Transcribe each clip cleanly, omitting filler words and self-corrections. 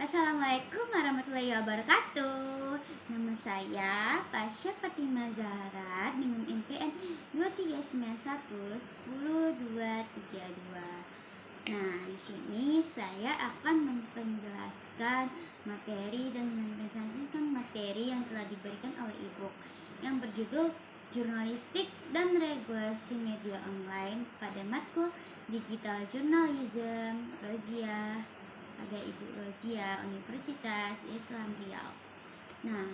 Assalamualaikum warahmatullahi wabarakatuh. Nama saya Pasha Fatimah Zahra dengan NPM 2391102232. Nah, di sini saya akan menjelaskan materi dan menpresentasikan materi yang telah diberikan oleh Ibu yang berjudul Jurnalistik dan Regulasi Media Online pada matkul Digital Journalism Rozia. Ada Ibu Rozia, Universitas Islam Riau. Nah,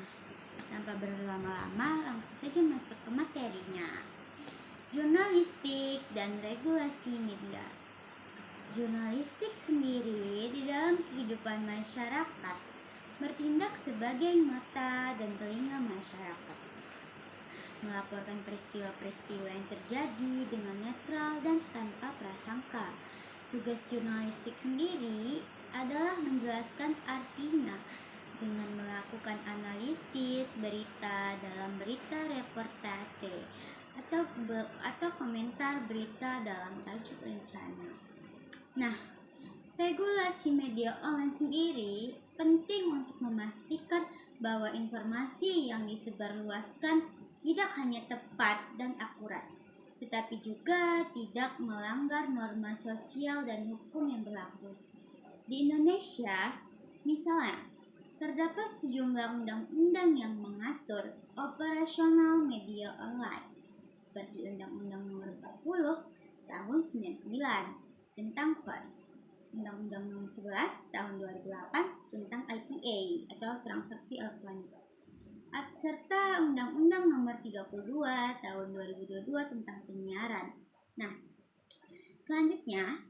tanpa berlama-lama langsung saja masuk ke materinya. Jurnalistik dan regulasi media. Jurnalistik sendiri di dalam kehidupan masyarakat bertindak sebagai mata dan telinga masyarakat, melaporkan peristiwa-peristiwa yang terjadi dengan netral dan tanpa prasangka. Tugas jurnalistik sendiri adalah menjelaskan artinya dengan melakukan analisis berita dalam berita reportase atau komentar berita dalam tajuk rencana. Nah, regulasi media online sendiri penting untuk memastikan bahwa informasi yang disebarluaskan tidak hanya tepat dan akurat, tetapi juga tidak melanggar norma sosial dan hukum yang berlaku. Di Indonesia, misalnya, terdapat sejumlah undang-undang yang mengatur operasional media online, seperti Undang-Undang Nomor 40 Tahun 99 tentang pers, Undang-Undang Nomor 11 Tahun 2008 tentang ITA atau transaksi elektronik, serta Undang-Undang Nomor 32 Tahun 2022 tentang penyiaran. Nah, selanjutnya,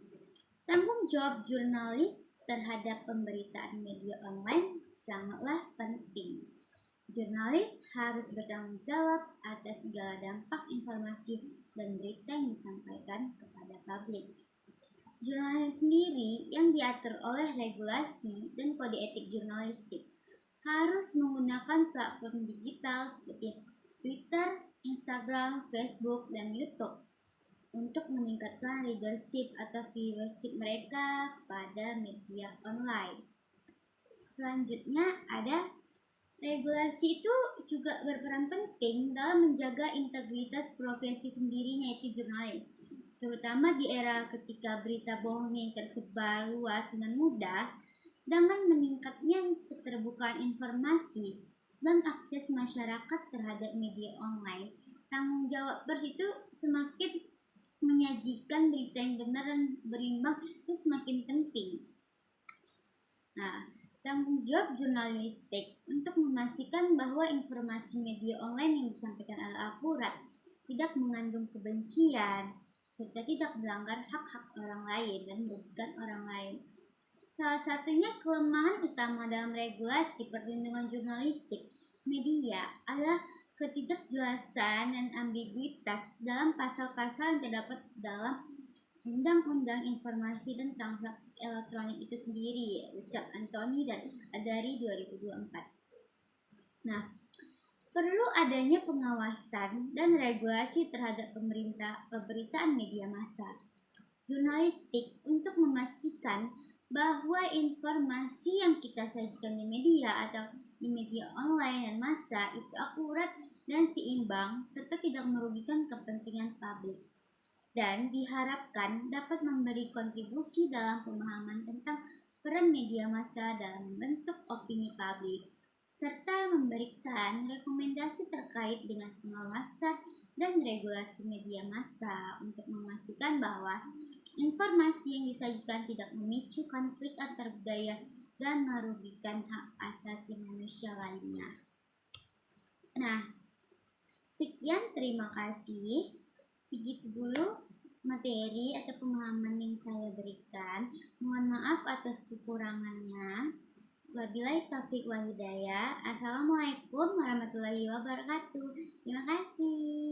tanggung jawab jurnalis terhadap pemberitaan media online sangatlah penting. Jurnalis harus bertanggung jawab atas segala dampak informasi dan berita yang disampaikan kepada publik. Jurnalis sendiri yang diatur oleh regulasi dan kode etik jurnalistik harus menggunakan platform digital seperti Twitter, Instagram, Facebook, dan YouTube untuk meningkatkan readership atau viewership mereka pada media online. Selanjutnya ada regulasi itu juga berperan penting dalam menjaga integritas profesi sendirinya, yaitu jurnalis. Terutama di era ketika berita bohong yang tersebar luas dengan mudah. Dengan meningkatnya keterbukaan informasi dan akses masyarakat terhadap media online, tanggung jawab pers itu semakin menyajikan berita yang benar dan berimbang itu semakin penting. Nah, tanggung jawab jurnalistik untuk memastikan bahwa informasi media online yang disampaikan adalah akurat, tidak mengandung kebencian, serta tidak melanggar hak-hak orang lain dan merugikan orang lain. Salah satunya kelemahan utama dalam regulasi perlindungan jurnalistik media adalah ketidakjelasan dan ambiguitas dalam pasal-pasal yang terdapat dalam Undang-Undang Informasi dan Transaksi Elektronik itu sendiri, ucap Anthony dan Adari 2024. Nah, perlu adanya pengawasan dan regulasi terhadap pemberitaan media massa jurnalistik untuk memastikan bahwa informasi yang kita sajikan di media atau di media online dan massa itu akurat dan seimbang serta tidak merugikan kepentingan publik, dan diharapkan dapat memberi kontribusi dalam pemahaman tentang peran media massa dalam membentuk opini publik, serta memberikan rekomendasi terkait dengan pengawasan dan regulasi media massa untuk memastikan bahwa informasi yang disajikan tidak memicu konflik antar budaya dan merugikan hak asasi manusia lainnya. Nah, sekian, terima kasih. Segitu dulu materi atau pemahaman yang saya berikan. Mohon maaf atas kekurangannya. Wabillahi taufiq wal hidayah. Assalamualaikum warahmatullahi wabarakatuh. Terima kasih.